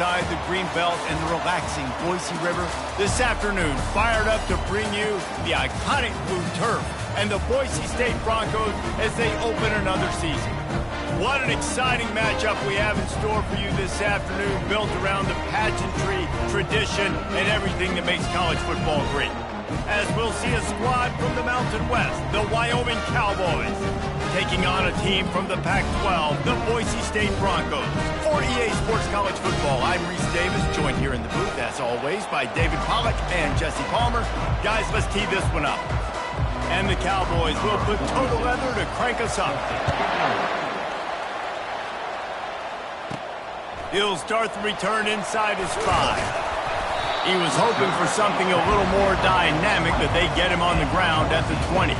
alongside the green belt and the relaxing Boise River this afternoon, fired up to bring you the iconic blue turf and the Boise State Broncos as they open another season. What an exciting matchup we have in store for you this afternoon, built around the pageantry, tradition, and everything that makes college football great. As we'll see a squad from the Mountain West, the Wyoming Cowboys, taking on a team from the Pac-12, the Boise State Broncos. For EA Sports College Football, I'm Reese Davis, joined here in the booth, as always, by David Pollack and Jesse Palmer. Guys, let's tee this one up. And the Cowboys will put total leather to crank us up. He'll start the return inside his 5. He was hoping for something a little more dynamic, but they get him on the ground at the 20.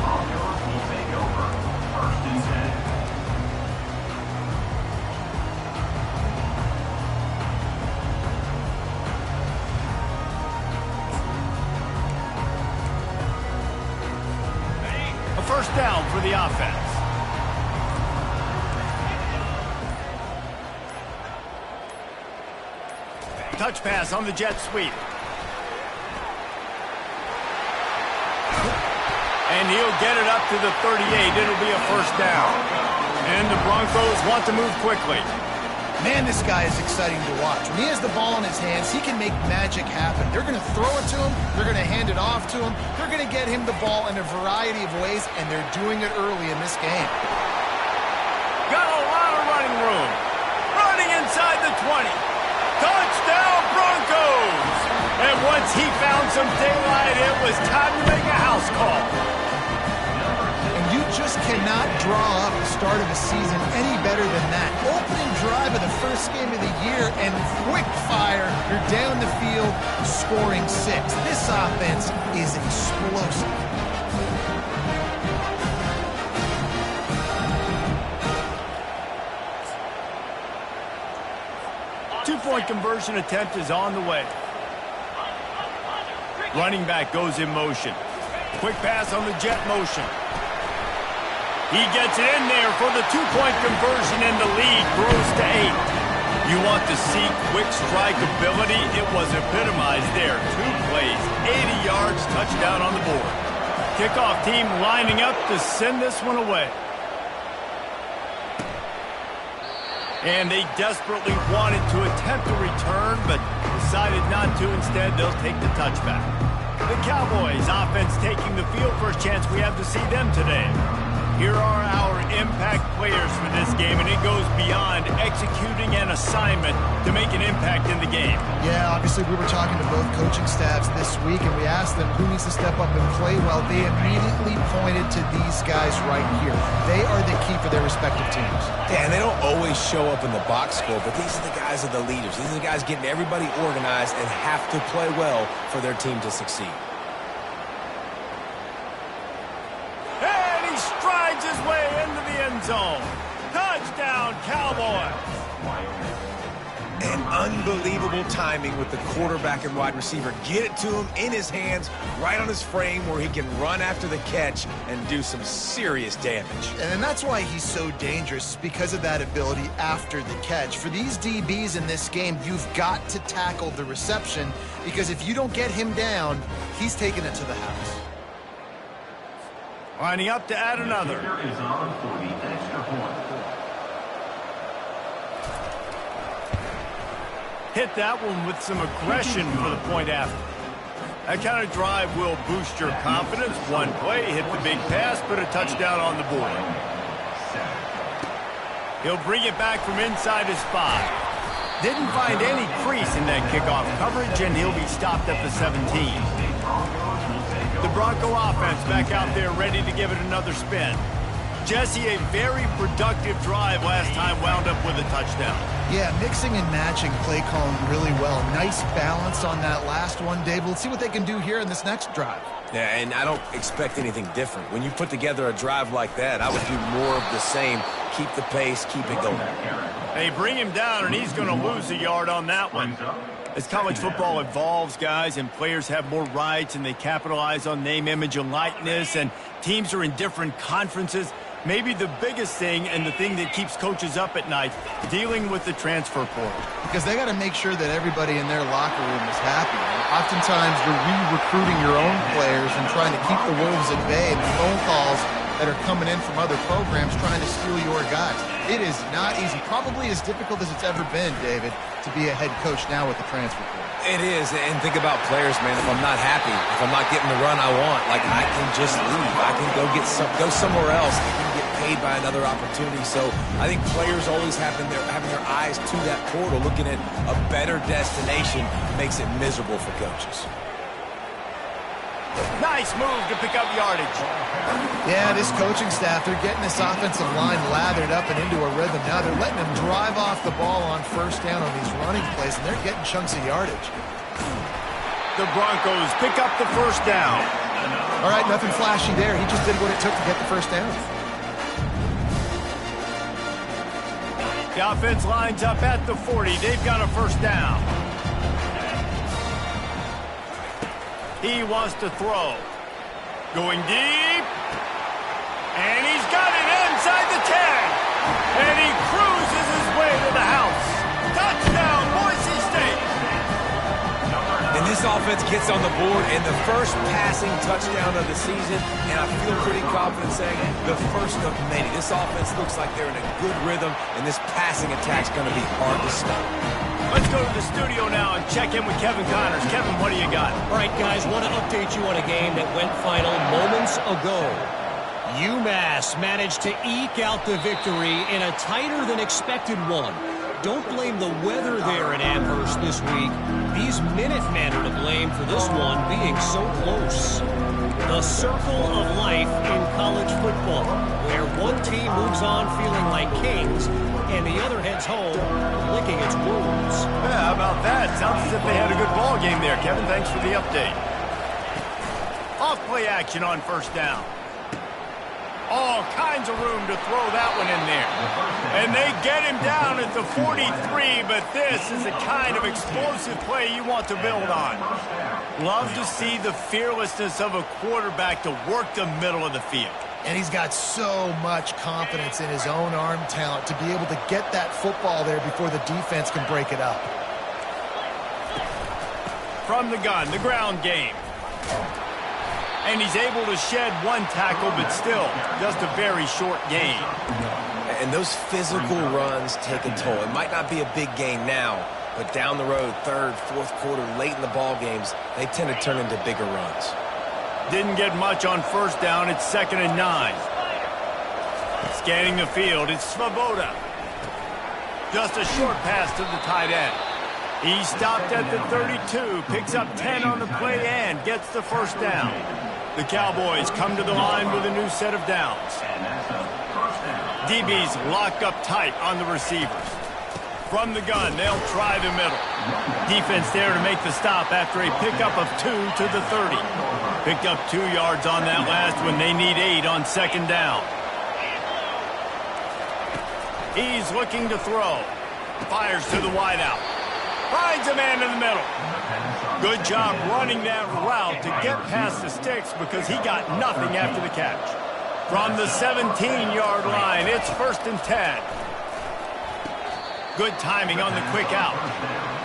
A first down for the offense. Touch pass on the jet sweep. And he'll get it up to the 38. It'll be a first down. And the Broncos want to move quickly. Man, this guy is exciting to watch. When he has the ball in his hands, he can make magic happen. They're going to throw it to him. They're going to hand it off to him. They're going to get him the ball in a variety of ways, and they're doing it early in this game. Got a lot of running room. Running inside the 20. Touchdown, Broncos! And once he found some daylight, it was time to make a house call. And you just cannot draw up the start of a season any better than that. Opening drive of the first game of the year, and quick fire, you're down the field, scoring 6. This offense is explosive. Two-point conversion attempt is on the way. Running back goes in motion. Quick pass on the jet motion. He gets it in there for the two-point conversion, and the lead grows to 8. You want to see quick strike ability? It was epitomized there. 2 plays, 80 yards, touchdown on the board. Kickoff team lining up to send this one away. And they desperately wanted to attempt a return, but decided not to. Instead, they'll take the touchback. The Cowboys offense taking the field. First chance we have to see them today. Here are our impact players for this game, and it goes beyond executing an assignment to make an impact in the game. Yeah, obviously we were talking to both coaching staffs this week, and we asked them who needs to step up and play well. They immediately pointed to these guys right here. They are the key for their respective teams. Yeah, and they don't always show up in the box score, but these are the guys that are the leaders. These are the guys getting everybody organized and have to play well for their team to succeed. Strides his way into the end zone. Touchdown, Cowboys. And unbelievable timing with the quarterback and wide receiver. Get it to him in his hands, right on his frame, where he can run after the catch and do some serious damage. And that's why he's so dangerous, because of that ability after the catch. For these DBs in this game, you've got to tackle the reception, because if you don't get him down, he's taking it to the house. Lining up to add another. Hit that one with some aggression for the point after. That kind of drive will boost your confidence. One play, hit the big pass, put a touchdown on the board. He'll bring it back from inside his 5. Didn't find any crease in that kickoff coverage, and he'll be stopped at the 17. The Bronco offense back out there ready to give it another spin. Jesse, a very productive drive last time, wound up with a touchdown. Yeah, mixing and matching play calling really well. Nice balance on that last one, Dave. Let's see what they can do here in this next drive. Yeah, and I don't expect anything different. When you put together a drive like that, I would do more of the same. Keep the pace, keep it going. They bring him down, and he's going to lose a yard on that one. As college football evolves, guys, and players have more rights, and they capitalize on name, image, and likeness, and teams are in different conferences, Maybe the biggest thing and the thing that keeps coaches up at night, dealing with the transfer portal. Because they got to make sure that everybody in their locker room is happy. Oftentimes, you're re-recruiting your own players and trying to keep the Wolves at bay, and the phone calls that are coming in from other programs trying to steal your guys. It is not easy. Probably as difficult as it's ever been, David, to be a head coach now with the transfer portal. It is, and think about players, man. If I'm not happy, if I'm not getting the run I want, like, I can just leave. I can go somewhere else. I can get paid by another opportunity. So I think players always having their eyes to that portal, looking at a better destination, makes it miserable for coaches. Nice move to pick up yardage. Yeah, this coaching staff, they're getting this offensive line lathered up and into a rhythm. Now they're letting them drive off the ball on first down on these running plays, and they're getting chunks of yardage. The Broncos pick up the first down. All right, nothing flashy there. He just did what it took to get the first down. The offense lines up at the 40. They've got a first down. He wants to throw. Going deep. And he's got it inside the 10. And he cruises his way to the house. Touchdown, Boise State. And this offense gets on the board in the first passing touchdown of the season, and I feel pretty confident saying the first of many. This offense looks like they're in a good rhythm, and this passing attack's going to be hard to stop. Let's go to the studio now and check in with Kevin Connors. Kevin, what do you got? All right, guys, want to update you on a game that went final moments ago. UMass managed to eke out the victory in a tighter-than-expected one. Don't blame the weather there in Amherst this week. These Minutemen are to blame for this one being so close. The circle of life in college football, where one team moves on feeling like kings, and the other heads home licking its wounds. Yeah, how about that? Sounds as if they had a good ball game there, Kevin. Thanks for the update. Off-play action on first down. All kinds of room to throw that one in there. And they get him down at the 43, but this is the kind of explosive play you want to build on. Love to see the fearlessness of a quarterback to work the middle of the field. And he's got so much confidence in his own arm talent to be able to get that football there before the defense can break it up. From the gun, the ground game. And he's able to shed one tackle, but still just a very short gain. And those physical runs take a toll. It might not be a big gain now, but down the road, third, fourth quarter, late in the ball games, they tend to turn into bigger runs. Didn't get much on first down. It's 2nd and 9. Scanning the field, it's Svoboda. Just a short pass to the tight end. He stopped at the 32, picks up 10 on the play and gets the first down. The Cowboys come to the line with a new set of downs. DB's locked up tight on the receivers. From the gun, they'll try the middle. Defense there to make the stop after a pickup of 2 to the 30. Picked up 2 yards on that last when they need 8 on second down. He's looking to throw. Fires to the wideout. Finds a man in the middle. Good job running that route to get past the sticks because he got nothing after the catch. From the 17-yard line, it's 1st and 10. Good timing on the quick out.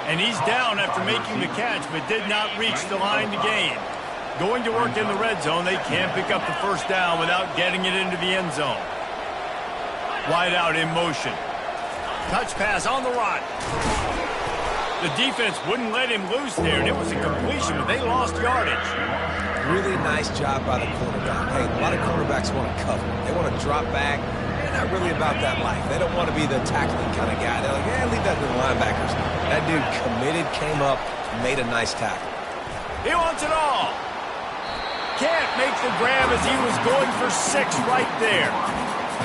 And he's down after making the catch, but did not reach the line to gain. Going to work in the red zone, they can't pick up the first down without getting it into the end zone. Wide out in motion. Touch pass on the run. The defense wouldn't let him loose there, and it was a completion, but they lost yardage. Really nice job by the quarterback. Hey, a lot of quarterbacks want to cover. They want to drop back. They're not really about that life. They don't want to be the tackling kind of guy. They're like, yeah, leave that to the linebackers. That dude committed, came up, made a nice tackle. He wants it all. Can't make the grab as he was going for 6 right there.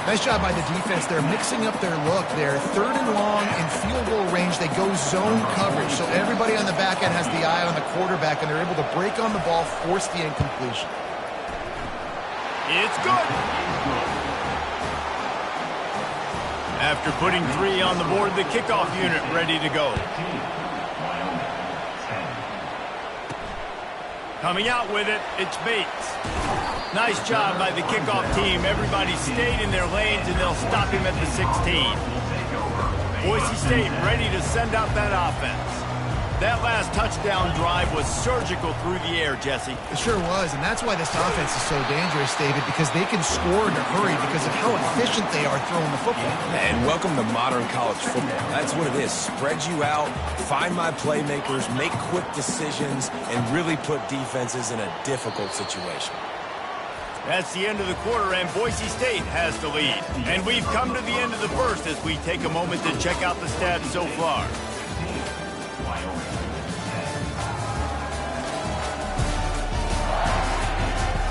Nice job by the defense. They're mixing up their look there. 3rd and long in field goal range. They go zone coverage. So everybody on the back end has the eye on the quarterback, and they're able to break on the ball, force the incompletion. It's good. After putting 3 on the board, the kickoff unit ready to go. Coming out with it, it's Bates. Nice job by the kickoff team. Everybody stayed in their lanes, and they'll stop him at the 16. Boise State ready to send out that offense. That last touchdown drive was surgical through the air, Jesse. It sure was, and that's why this offense is so dangerous, David, because they can score in a hurry because of how efficient they are throwing the football. And welcome to modern college football. That's what it is. Spread you out, find my playmakers, make quick decisions, and really put defenses in a difficult situation. That's the end of the quarter, and Boise State has the lead. And we've come to the end of the first as we take a moment to check out the stats so far.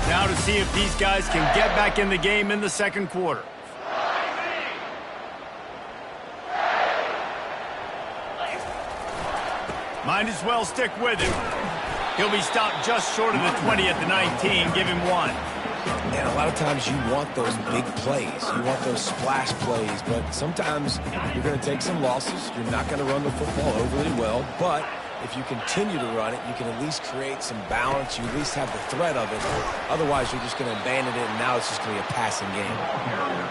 Now to see if these guys can get back in the game in the second quarter. Might as well stick with him. He'll be stopped just short of the 20 at the 19. Give him one. And a lot of times you want those big plays. You want those splash plays. But sometimes you're going to take some losses. You're not going to run the football overly well. But if you continue to run it, you can at least create some balance. You at least have the threat of it. Otherwise, you're just going to abandon it, and now it's just going to be a passing game.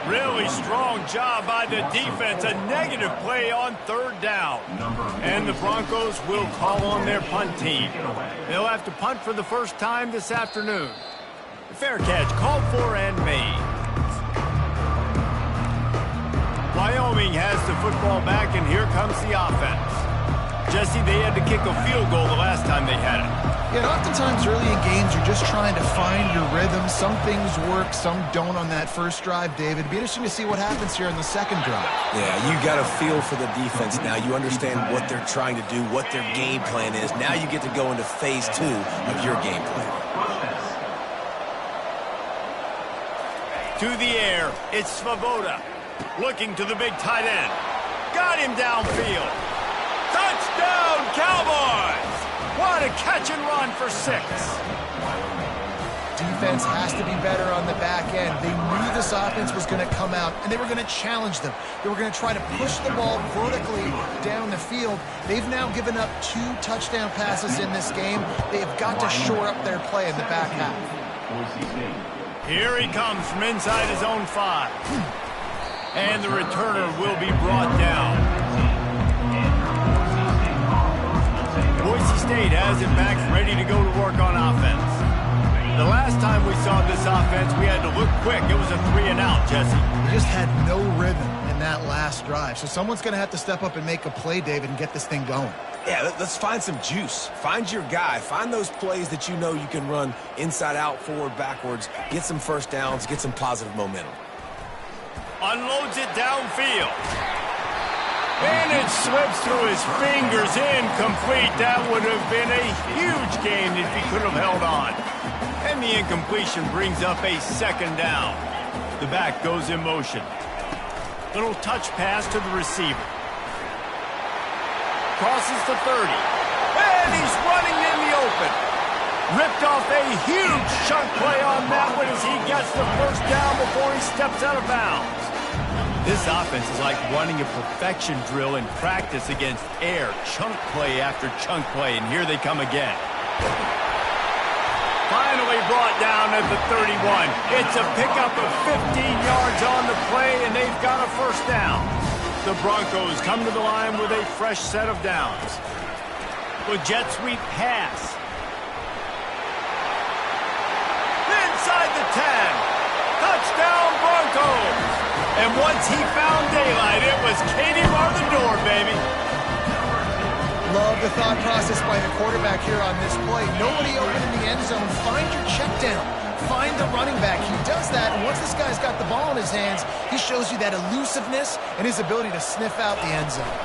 Really strong job by the defense. A negative play on third down. And the Broncos will call on their punt team. They'll have to punt for the first time this afternoon. Fair catch called for and made. Wyoming has the football back, and here comes the offense. Jesse, they had to kick a field goal the last time they had it. Yeah, and oftentimes early in games, you're just trying to find your rhythm. Some things work, some don't on that first drive, David. It'd be interesting to see what happens here in the second drive. Yeah, you got a feel for the defense now. You understand what they're trying to do, what their game plan is. Now you get to go into phase 2 of your game plan. To the air, it's Svoboda. Looking to the big tight end. Got him downfield. Touchdown, Cowboys! What a catch and run for 6. Defense has to be better on the back end. They knew this offense was going to come out, and they were going to challenge them. They were going to try to push the ball vertically down the field. They've now given up 2 touchdown passes in this game. They've got to shore up their play in the back half. Here he comes from inside his own 5. And the returner will be brought down. Boise State has it back, ready to go to work on offense. The last time we saw this offense, we had to look quick. It was a 3-and-out, Jesse. We just had no rhythm in that last drive. So someone's going to have to step up and make a play, David, and get this thing going. Yeah, let's find some juice. Find your guy. Find those plays that you know you can run inside out, forward, backwards. Get some first downs. Get some positive momentum. Unloads it downfield. And it slips through his fingers, incomplete. That would have been a huge gain if he could have held on. And the incompletion brings up a second down. The back goes in motion. Little touch pass to the receiver. Crosses the 30. And he's running in the open. Ripped off a huge chunk play on that one as he gets the first down before he steps out of bounds. This offense is like running a perfection drill in practice against air, chunk play after chunk play, and here they come again. Finally brought down at the 31. It's a pickup of 15 yards on the play, and they've got a first down. The Broncos come to the line with a fresh set of downs. With jet sweep pass. Inside the 10. Touchdown Broncos. And once he found daylight, it was Katie bar the door, baby. Love the thought process by the quarterback here on this play. Nobody open in the end zone. Find your check down. Find the running back. He does that, and once this guy's got the ball in his hands, he shows you that elusiveness and his ability to sniff out the end zone.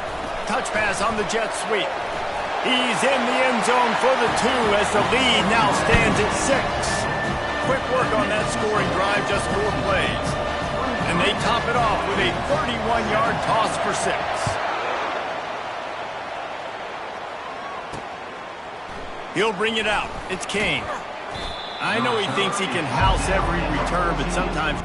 Touch pass on the jet sweep. He's in the end zone for the 2 as the lead now stands at 6. Quick work on that scoring drive, just 4 plays. And they top it off with a 31-yard toss for 6. He'll bring it out. It's Kane. I know he thinks he can house every return, but sometimes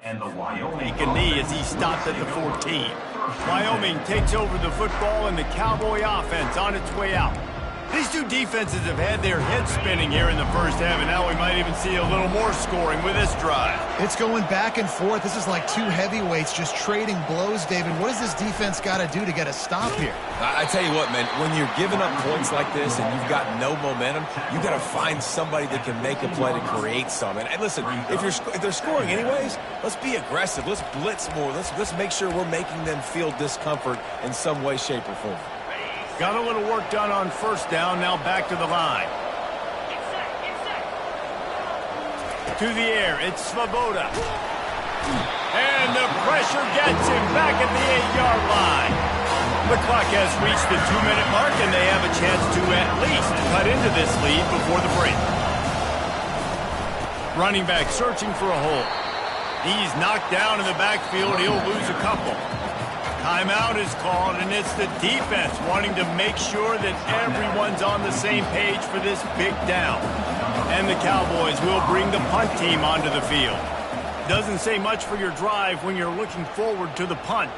And the Wyoming take a knee as he stopped at the 14. Wyoming takes over the football and the Cowboy offense on its way out. These two defenses have had their heads spinning here in the first half, and now we might even see a little more scoring with this drive. It's going back and forth. This is like two heavyweights just trading blows, David. What does this defense got to do to get a stop here? I tell you what, man, when you're giving up points like this and you've got no momentum, you got to find somebody that can make a play to create some. And listen, if they're scoring anyways, let's be aggressive. Let's blitz more. Let's make sure we're making them feel discomfort in some way, shape, or form. Got a little work done on first down, now back to the line. To the air, it's Svoboda. And the pressure gets him back at the 8-yard line. The clock has reached the 2-minute mark, and they have a chance to at least cut into this lead before the break. Running back searching for a hole. He's knocked down in the backfield. He'll lose a couple. Timeout is called, and it's the defense wanting to make sure that everyone's on the same page for this big down. And the Cowboys will bring the punt team onto the field. Doesn't say much for your drive when you're looking forward to the punt.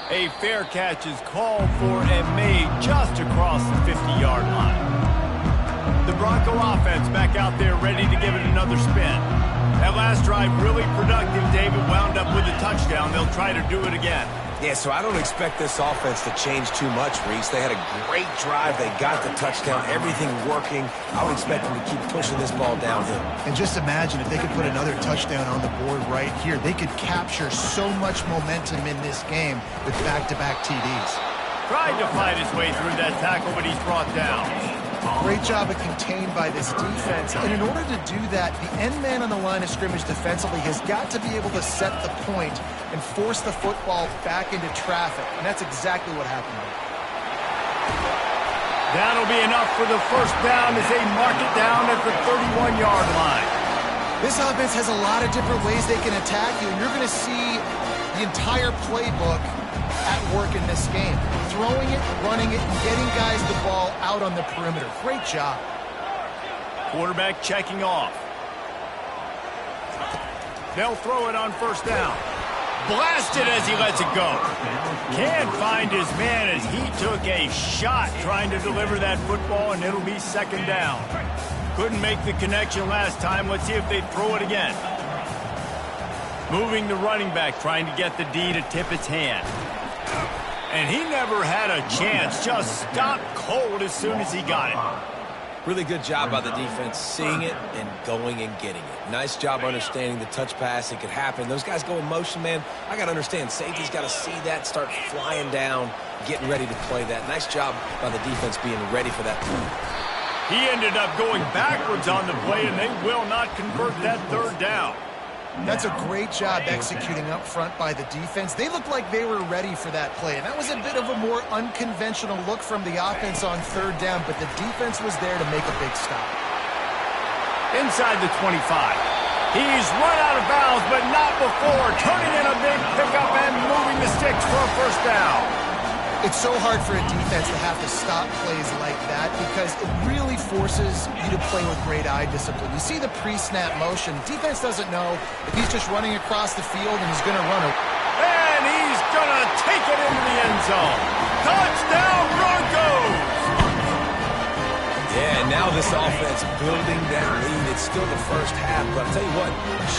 A fair catch is called for and made just across the 50-yard line. The Bronco offense back out there ready to give it another spin. That last drive really productive. David wound up with a touchdown. They'll try to do it again. Yeah, so I don't expect this offense to change too much, Reese. They had a great drive. They got the touchdown. Everything working. I would expect them to keep pushing this ball downhill. And just imagine if they could put another touchdown on the board right here. They could capture so much momentum in this game with back-to-back TDs. Tried to fight his way through that tackle, but he's brought down. Great job of contained by this defense. And in order to do that, the end man on the line of scrimmage defensively has got to be able to set the point and force the football back into traffic. And that's exactly what happened here. That'll be enough for the first down as they mark it down at the 31-yard line. This offense has a lot of different ways they can attack you, and you're going to see the entire playbook at work in this game. Throwing it, running it, and getting guys the ball out on the perimeter. Great job. Quarterback checking off. They'll throw it on first down. Blasted as he lets it go. Can't find his man as he took a shot trying to deliver that football, and it'll be second down. Couldn't make the connection last time. Let's see if they throw it again. Moving the running back, trying to get the D to tip its hand. And he never had a chance. Just stopped cold as soon as he got it. Really good job by the defense, seeing it and going and getting it. Nice job understanding the touch pass. It could happen. Those guys go in motion, man. I got to understand. Safety's got to see that, start flying down, getting ready to play that. Nice job by the defense being ready for that play. He ended up going backwards on the play, and they will not convert that third down. That's a great job executing up front by the defense. They looked like they were ready for that play, and that was a bit of a more unconventional look from the offense on third down, but the defense was there to make a big stop. Inside the 25. He's run out of bounds, but not before turning in a big pickup and moving the sticks for a first down. It's so hard for a defense to have to stop plays like that because it really forces you to play with great eye discipline. You see the pre-snap motion. Defense doesn't know if he's just running across the field and he's going to run it. And he's going to take it into the end zone. Touchdown, Broncos! Yeah, and now this offense building that lead. It's still the first half, but I'll tell you what,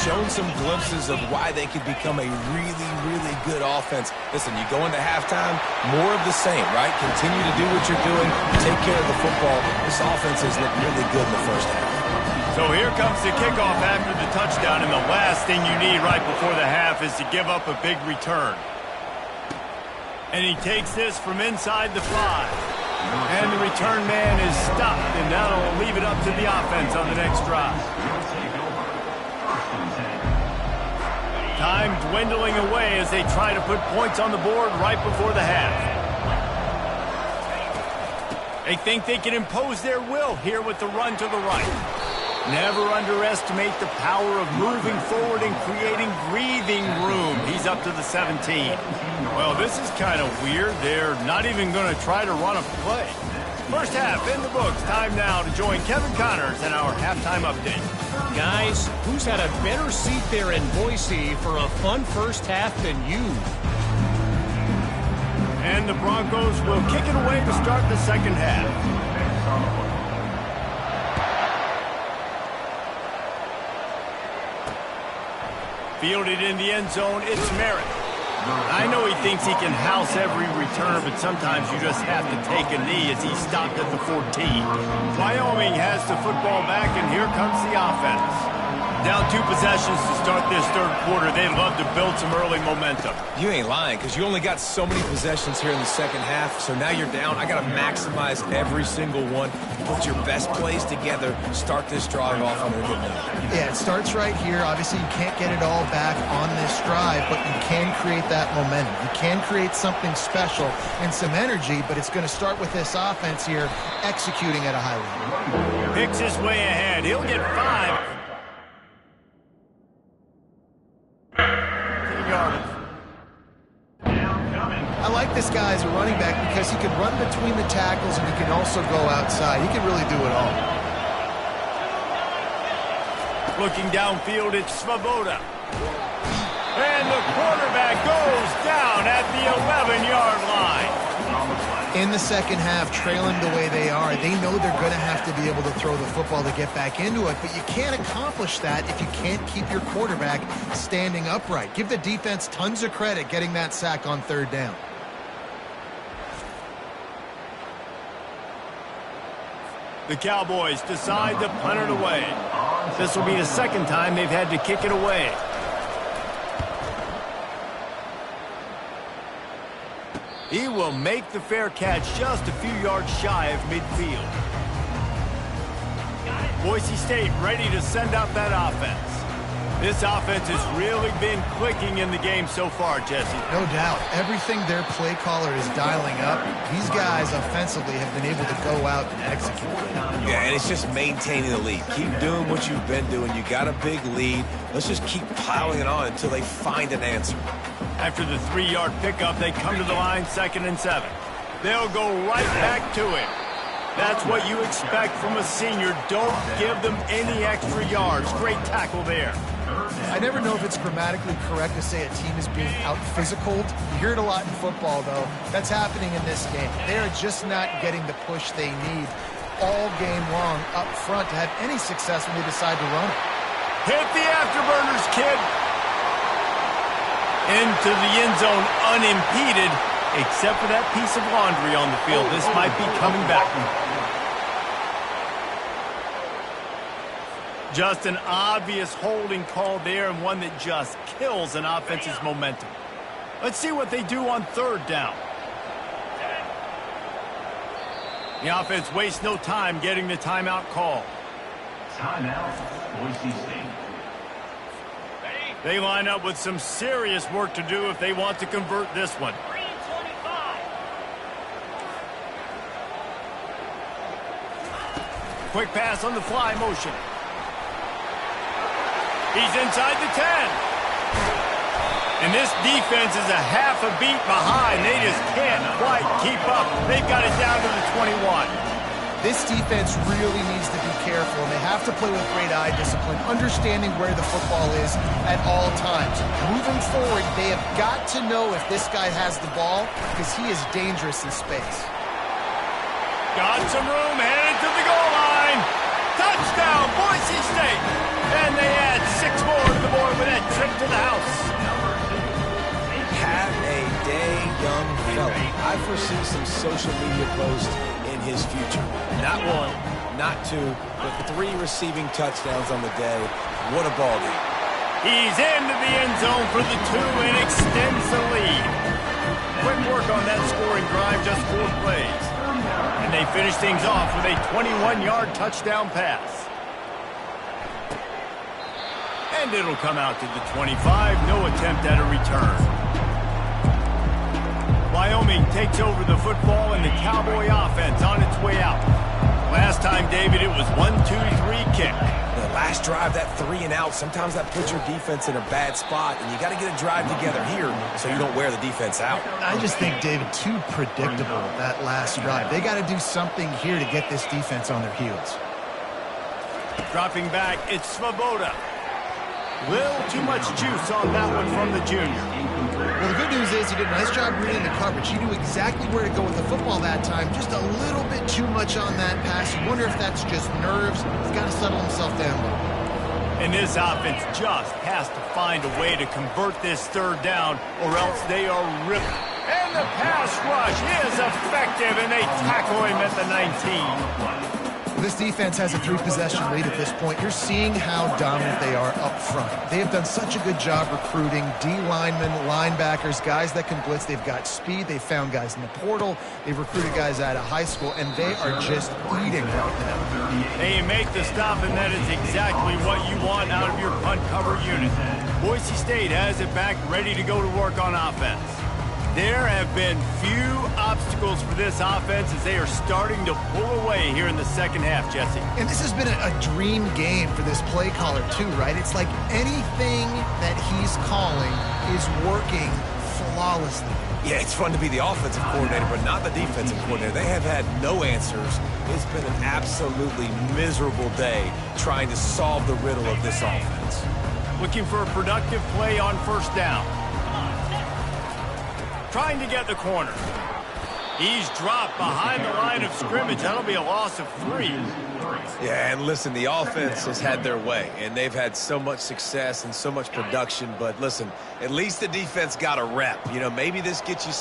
shown some glimpses of why they could become a really, really good offense. Listen, you go into halftime, more of the same, right? Continue to do what you're doing, take care of the football. This offense has looked really good in the first half. So here comes the kickoff after the touchdown, and the last thing you need right before the half is to give up a big return. And he takes this from inside the 5. And the return man is stopped, and that'll leave it up to the offense on the next drive. Time dwindling away as they try to put points on the board right before the half. They think they can impose their will here with the run to the right. Never underestimate the power of moving forward and creating breathing room. He's up to the 17. Well, this is kind of weird. They're not even going to try to run a play. First half in the books. Time now to join Kevin Connors in our halftime update. Guys, who's had a better seat there in Boise for a fun first half than you? And the Broncos will kick it away to start the second half. Fielded in the end zone, it's Merritt. I know he thinks he can house every return, but sometimes you just have to take a knee as he stopped at the 14. Wyoming has the football back, and here comes the offense. Down 2 possessions to start this third quarter. They'd love to build some early momentum. You ain't lying, because you only got so many possessions here in the second half, so now you're down. I got to maximize every single one. Put your best plays together. Start this drive off on a good note. Yeah, it starts right here. Obviously, you can't get it all back on this drive, but you can create that momentum. You can create something special and some energy, but it's going to start with this offense here executing at a high level. Picks his way ahead. He'll get 5. I like this guy as a running back because he can run between the tackles and he can also go outside. He can really do it all. Looking downfield, it's Svoboda. And the quarterback goes down at the 11-yard line. In the second half, trailing the way they are, they know they're going to have to be able to throw the football to get back into it, but you can't accomplish that if you can't keep your quarterback standing upright. Give the defense tons of credit getting that sack on third down. The Cowboys decide to punt it away. This will be the second time they've had to kick it away. He will make the fair catch just a few yards shy of midfield. Boise State ready to send out that offense. This offense has really been clicking in the game so far, Jesse. No doubt. Everything their play caller is dialing up, these guys offensively have been able to go out and execute. Yeah, and it's just maintaining the lead. Keep doing what you've been doing. You got a big lead. Let's just keep piling it on until they find an answer. After the 3-yard pickup, they come to the line, 2nd and 7. They'll go right back to it. That's what you expect from a senior. Don't give them any extra yards. Great tackle there. I never know if it's grammatically correct to say a team is being out-physicaled. You hear it a lot in football, though. That's happening in this game. They are just not getting the push they need all game long up front to have any success when they decide to run it. Hit the afterburners, kid. Into the end zone unimpeded, except for that piece of laundry on the field. This might be coming back. Just an obvious holding call there, and one that just kills an offense's momentum. Let's see what they do on third down. The offense wastes no time getting the timeout call. Timeout, Boise State. They line up with some serious work to do if they want to convert this one. Quick pass on the fly motion. He's inside the 10. And this defense is a half a beat behind. They just can't quite keep up. They've got it down to the 21. This defense really needs to be careful, and they have to play with great eye discipline, understanding where the football is at all times. Moving forward, they have got to know if this guy has the ball, because he is dangerous in space. Got some room, headed to the goal line. Touchdown, Boise State. And they add 6 more to the board with that trip to the house. Have a day, young fella. I foresee some social media posts in his future. Not 1, not 2, but 3 receiving touchdowns on the day. What a ball game. He's into the end zone for the 2 and extends the lead. Quick work on that scoring drive, just 4 plays. And they finish things off with a 21-yard touchdown pass. And it'll come out to the 25. No attempt at a return. Wyoming takes over the football and the Cowboy offense on its way out. Last time, David, it was 1-2-3 kick. first drive, that 3 and out, sometimes that puts your defense in a bad spot, and you got to get a drive together here so you don't wear the defense out. I just think, David, too predictable that last drive. They got to do something here to get this defense on their heels. Dropping back, it's Svoboda. Little too much juice on that one from the junior. Well, the good news is he did a nice job reading the coverage. He knew exactly where to go with the football that time. Just a little bit too much on that pass. You wonder if that's just nerves. He's got to settle himself down a little. And this offense just has to find a way to convert this third down, or else they are ripped. And the pass rush is effective, and they tackle him at the 19. This defense has a 3-possession lead at this point. You're seeing how dominant they are up front. They have done such a good job recruiting D-linemen, linebackers, guys that can blitz. They've got speed. They've found guys in the portal. They've recruited guys out of high school, and they are just eating right now. They make the stop, and that is exactly what you want out of your punt cover unit. Boise State has it back, ready to go to work on offense. There have been few obstacles for this offense as they are starting to pull away here in the second half, Jesse. And this has been a dream game for this play caller, too, right? It's like anything that he's calling is working flawlessly. Yeah, it's fun to be the offensive coordinator, but not the defensive coordinator. They have had no answers. It's been an absolutely miserable day trying to solve the riddle of this offense. Looking for a productive play on first down. Trying to get the corner. He's dropped behind the line of scrimmage. That'll be a loss of 3. Yeah, and listen, the offense has had their way, and they've had so much success and so much production. But listen, at least the defense got a rep. You know, maybe this gets you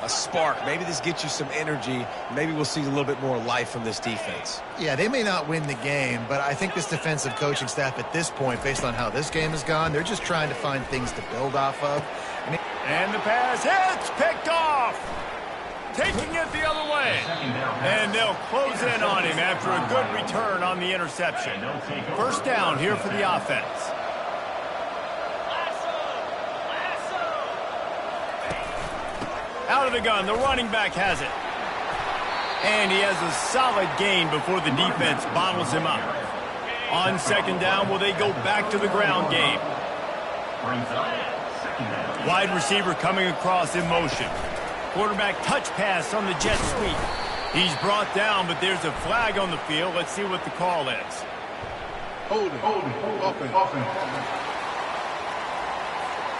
a spark. Maybe this gets you some energy. Maybe we'll see a little bit more life from this defense. Yeah, they may not win the game, but I think this defensive coaching staff at this point, based on how this game has gone, they're just trying to find things to build off of. And the pass hits, picked off. Taking it the other way. And they'll close in on him after a good return on the interception. First down here for the offense. Out of the gun, the running back has it. And he has a solid gain before the defense bottles him up. On second down, will they go back to the ground game? Wide receiver coming across in motion. Quarterback touch pass on the jet sweep. He's brought down, but there's a flag on the field. Let's see what the call is.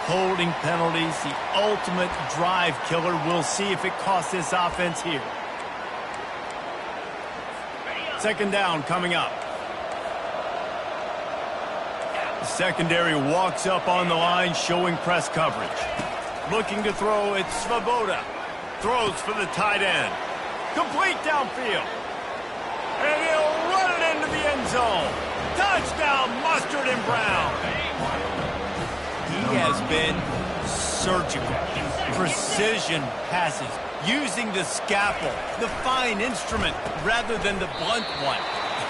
Holding penalties, the ultimate drive killer. We'll see if it costs this offense here. Second down coming up. The secondary walks up on the line, showing press coverage. Looking to throw, it's Svoboda. Throws for the tight end. Complete downfield. And he'll run it into the end zone. Touchdown, Mustard and Brown. He has been surgical. Precision passes. Using the scalpel, the fine instrument, rather than the blunt one.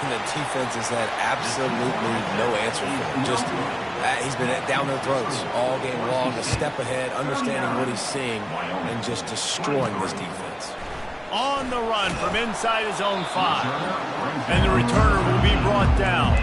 And the defense has had absolutely no answer for him. Just he's been down their throats all game long, a step ahead, understanding what he's seeing, and just destroying this defense. On the run from inside his own 5. And the returner will be brought down.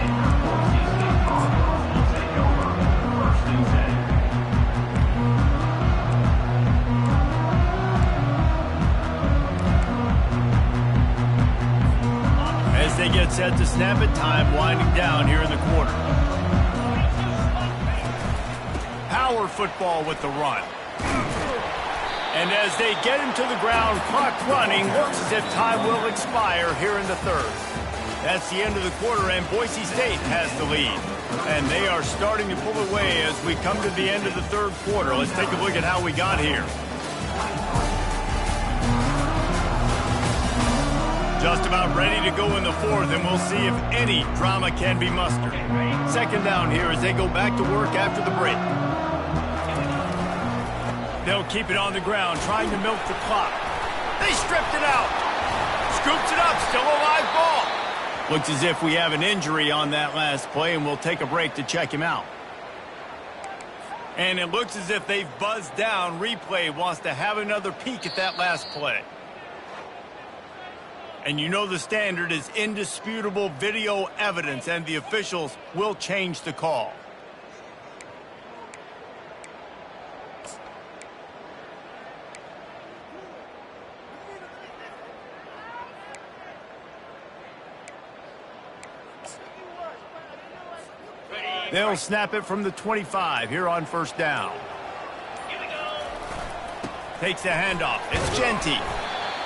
As they get set to snap it, time winding down here in the quarter. Power football with the run. And as they get him to the ground, clock running, looks as if time will expire here in the third. That's the end of the quarter, and Boise State has the lead. And they are starting to pull away as we come to the end of the third quarter. Let's take a look at how we got here. Just about ready to go in the fourth, and we'll see if any drama can be mustered. Second down here as they go back to work after the break. They'll keep it on the ground, trying to milk the clock. They stripped it out. Scoops it up, still a live ball. Looks as if we have an injury on that last play, and we'll take a break to check him out. And it looks as if they've buzzed down. Replay wants to have another peek at that last play. And you know the standard is indisputable video evidence, and the officials will change the call. They'll snap it from the 25 here on first down. Takes the handoff. It's Genty.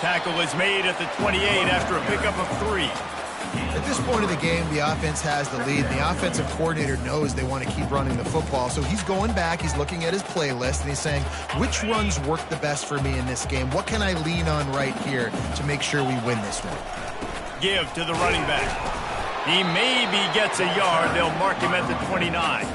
Tackle is made at the 28 after a pickup of 3. At this point of the game, the offense has the lead. The offensive coordinator knows they want to keep running the football. So he's going back, he's looking at his playlist, and he's saying, which runs work the best for me in this game? What can I lean on right here to make sure we win this one? Give to the running back. He maybe gets a yard. They'll mark him at the 29.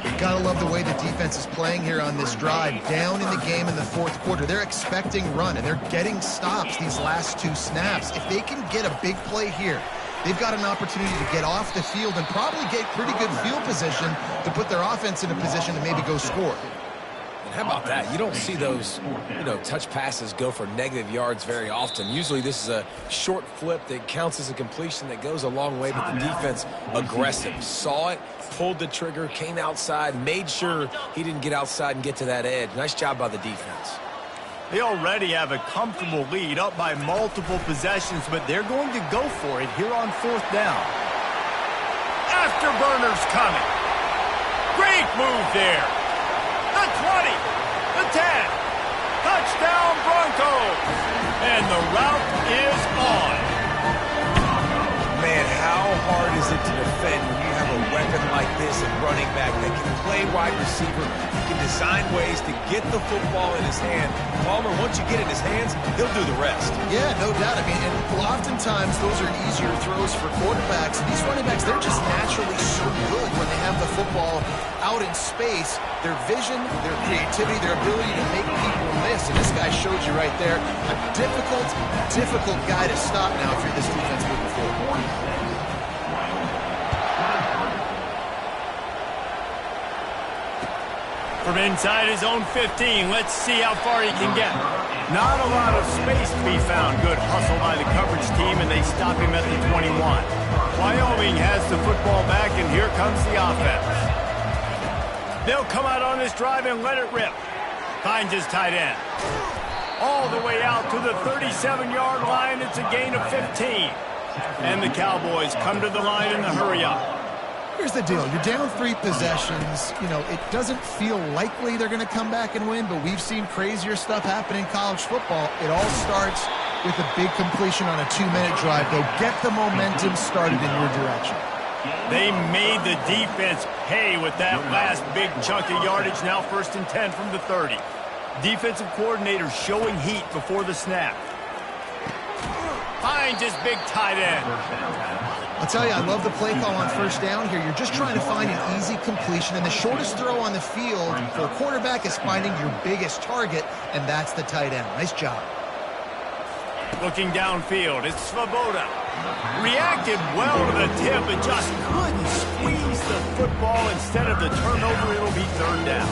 You gotta love the way the defense is playing here on this drive. Down in the game in the fourth quarter, they're expecting run, and they're getting stops these last 2 snaps. If they can get a big play here, they've got an opportunity to get off the field and probably get pretty good field position to put their offense in a position to maybe go score. And how about that? You don't see those, touch passes go for negative yards very often. Usually this is a short flip that counts as a completion that goes a long way, but the defense aggressive. Saw it, pulled the trigger, came outside, made sure he didn't get outside and get to that edge. Nice job by the defense. They already have a comfortable lead, up by multiple possessions, but they're going to go for it here on fourth down. Afterburners coming. Great move there. The 20, the 10, touchdown Broncos, and the route is on. Man, how hard is it to defend when you have a weapon like this at running back that can play wide receiver, you can design ways to get the football in his hand. Palmer, once you get it in his hands, he'll do the rest. Yeah, no doubt. I mean, and oftentimes those are easier throws for quarterbacks. These running backs, they're just naturally so good when they have the football out in space. Their vision, their creativity, their ability to make people miss. And this guy showed you right there, a difficult guy to stop now if you're this defense moving forward. From inside his own 15, let's see how far he can get. Not a lot of space to be found. Good hustle by the coverage team, and they stop him at the 21. Wyoming has the football back, and here comes the offense. They'll come out on this drive and let it rip. Finds his tight end. All the way out to the 37-yard line. It's a gain of 15. And the Cowboys come to the line in the hurry-up. Here's the deal. You're down 3 possessions. It doesn't feel likely they're going to come back and win, but we've seen crazier stuff happen in college football. It all starts with a big completion on a 2-minute drive. They'll get the momentum started in your direction. They made the defense pay with that last big chunk of yardage. Now 1st and 10 from the 30. Defensive coordinator showing heat before the snap. Finds his big tight end. I'll tell you, I love the play call on first down here. You're just trying to find an easy completion, and the shortest throw on the field for a quarterback is finding your biggest target, and that's the tight end. Nice job. Looking downfield, it's Svoboda. Reacted well to the tip, but just couldn't squeeze the football. Instead of the turnover, it'll be 3rd down.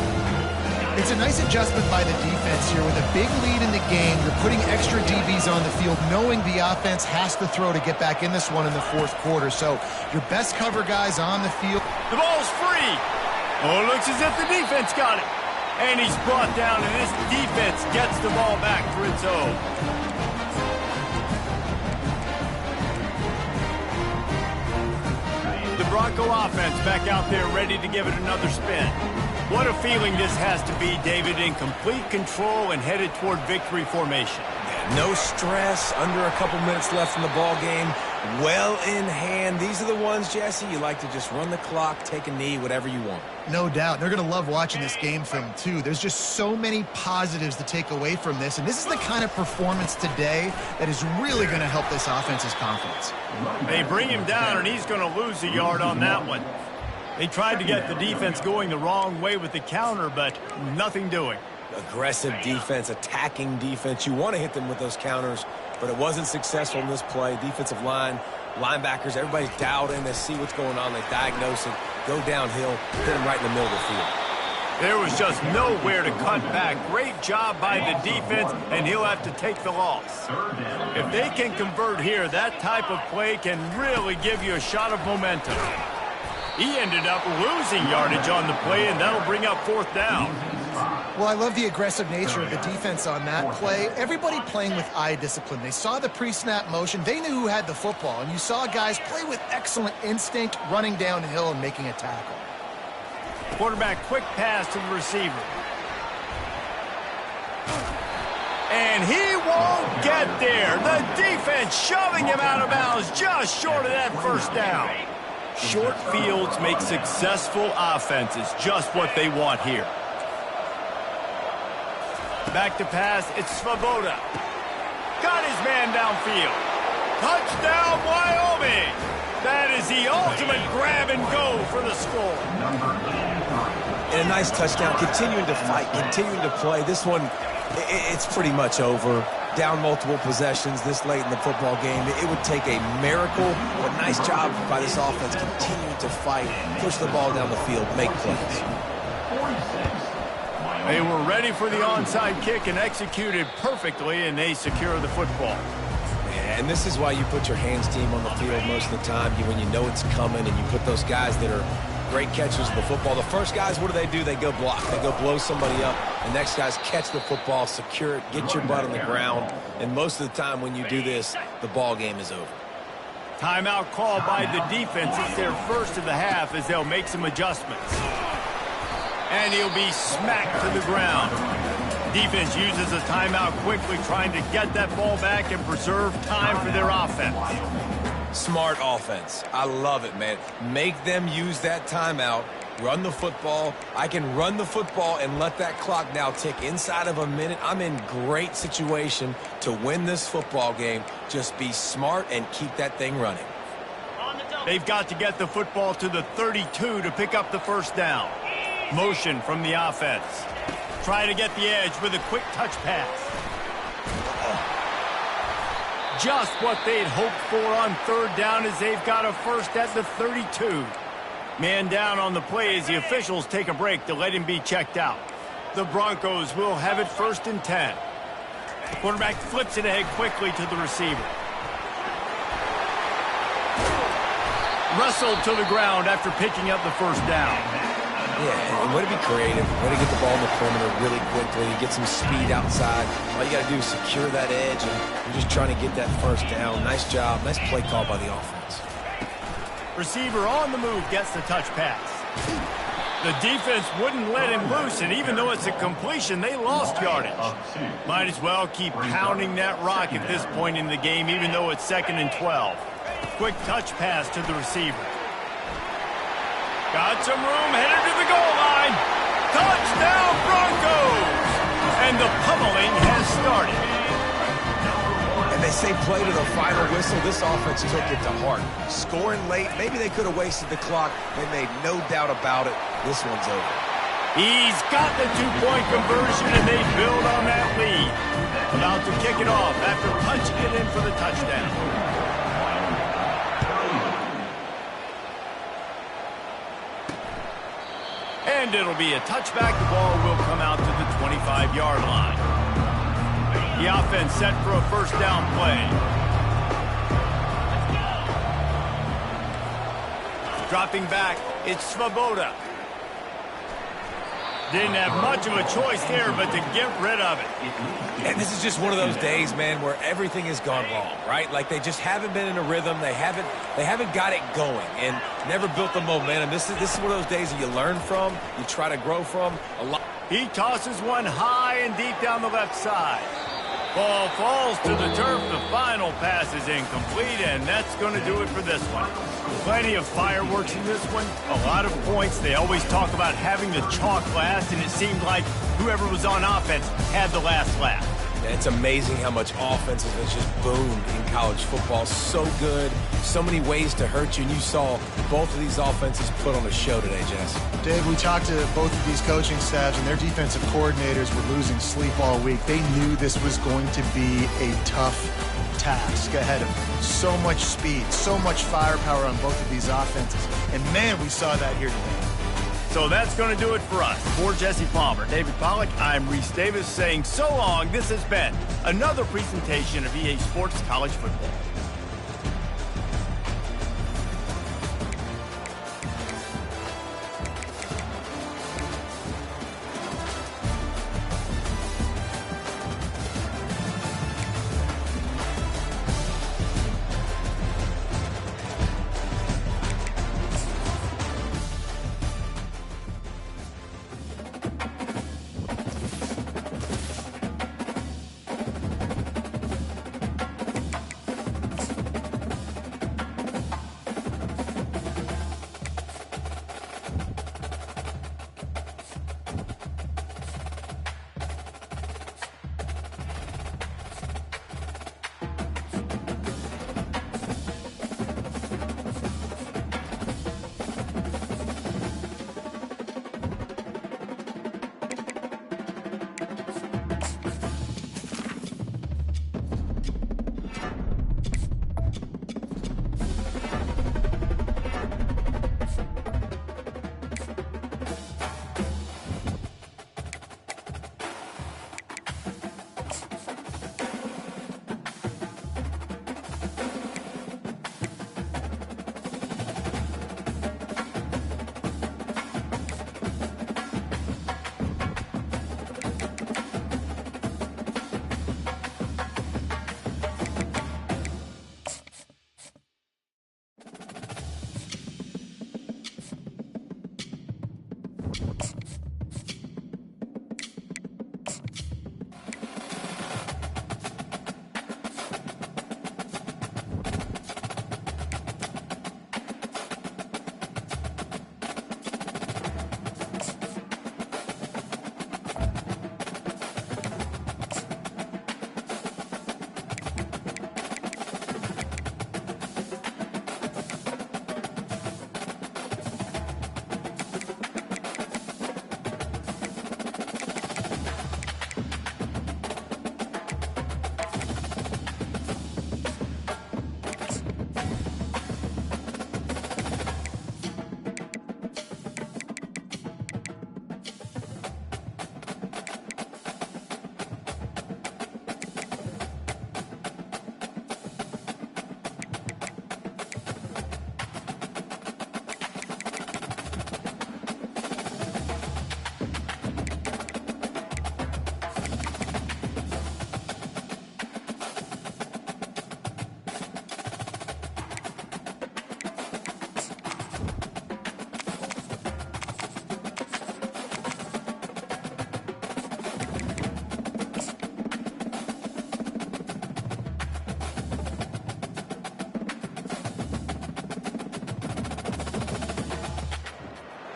It's a nice adjustment by the defense here. With a big lead in the game, you're putting extra DBs on the field, knowing the offense has to throw to get back in this one in the fourth quarter. So your best cover guys on the field. The ball's free. Oh, it looks as if the defense got it. And he's brought down, and this defense gets the ball back for its own. The Bronco offense back out there ready to give it another spin. What a feeling this has to be, David, in complete control and headed toward victory formation. No stress, under a couple minutes left in the ball game, well in hand. These are the ones, Jesse, you like to just run the clock, take a knee, whatever you want. No doubt. They're going to love watching this game film, too. There's just so many positives to take away from this, and this is the kind of performance today that is really going to help this offense's confidence. They bring him down, and he's going to lose a yard on that one. They tried to get the defense going the wrong way with the counter, but nothing doing. Aggressive defense, attacking defense. You want to hit them with those counters, but it wasn't successful in this play. Defensive line, linebackers, everybody's dialed in. They see what's going on. They diagnose it, go downhill, hit them right in the middle of the field. There was just nowhere to cut back. Great job by the defense, and he'll have to take the loss. If they can convert here, that type of play can really give you a shot of momentum. He ended up losing yardage on the play, and that'll bring up 4th down. Well, I love the aggressive nature of the defense on that play. Everybody playing with eye discipline. They saw the pre-snap motion. They knew who had the football, and you saw guys play with excellent instinct, running downhill and making a tackle. Quarterback quick pass to the receiver. And he won't get there. The defense shoving him out of bounds just short of that 1st down. Short fields make successful offenses just what they want here. Back to pass, it's Svoboda. Got his man downfield. Touchdown, Wyoming! That is the ultimate grab and go for the score. And a nice touchdown, continuing to fight, continuing to play. This one, it's pretty much over. Down multiple possessions this late in the football game. It would take a miracle, but nice job by this offense continuing to fight, push the ball down the field, make plays. They were ready for the onside kick and executed perfectly, and they secure the football. And this is why you put your hands team on the field most of the time. When you know it's coming, and you put those guys that are great catchers of the football. The first guys, what do? They go block. They go blow somebody up. The next guys catch the football, secure it, get your butt on the ground. And most of the time when you do this, the ball game is over. Timeout called by the defense. It's their first of the half as they'll make some adjustments. And he'll be smacked to the ground. Defense uses a timeout quickly, trying to get that ball back and preserve time for their offense. Smart offense. I love it, man. Make them use that timeout. Run the football. I can run the football and let that clock now tick inside of a minute. I'm in great situation to win this football game. Just be smart and keep that thing running. They've got to get the football to the 32 to pick up the 1st down. Motion from the offense. Try to get the edge with a quick touch pass. Just what they'd hoped for on 3rd down as they've got a 1st at the 32. Man down on the play as the officials take a break to let him be checked out. The Broncos will have it 1st and 10. Quarterback flips it ahead quickly to the receiver. Wrestled to the ground after picking up the 1st down. Yeah, and way to be creative, way to get the ball in the perimeter really quickly, get some speed outside. All you got to do is secure that edge, and you're just trying to get that 1st down. Nice job, nice play call by the offense. Receiver on the move gets the touch pass. The defense wouldn't let him loose, and even though it's a completion, they lost yardage. Might as well keep pounding that rock at this point in the game, even though it's 2nd and 12. Quick touch pass to the receiver. Got some room, headed to the goal line. Touchdown, Broncos! And the pummeling has started. And they say play to the final whistle. This offense took it to heart. Scoring late, maybe they could have wasted the clock. They made no doubt about it. This one's over. He's got the 2-point conversion, and they build on that lead. About to kick it off after punching it in for the touchdown. And it'll be a touchback. The ball will come out to the 25-yard line. The offense set for a 1st down play. Dropping back, it's Svoboda. Didn't have much of a choice there, but to get rid of it. And this is just one of those days, man, where everything has gone wrong, right? Like they just haven't been in a rhythm. They haven't got it going and never built the momentum. This is one of those days that you learn from, you try to grow from. He tosses one high and deep down the left side. Ball falls to the turf. The final pass is incomplete, and that's going to do it for this one. Plenty of fireworks in this one. A lot of points. They always talk about having the chalk last, and it seemed like whoever was on offense had the last laugh. And it's amazing how much offense has just boomed in college football. So good, so many ways to hurt you, and you saw both of these offenses put on a show today, Jess. Dave, we talked to both of these coaching staffs, and their defensive coordinators were losing sleep all week. They knew this was going to be a tough task ahead of them. So much speed, so much firepower on both of these offenses. And, man, we saw that here today. So that's going to do it for us. For Jesse Palmer, David Pollack, I'm Reese Davis saying so long. This has been another presentation of EA Sports College Football.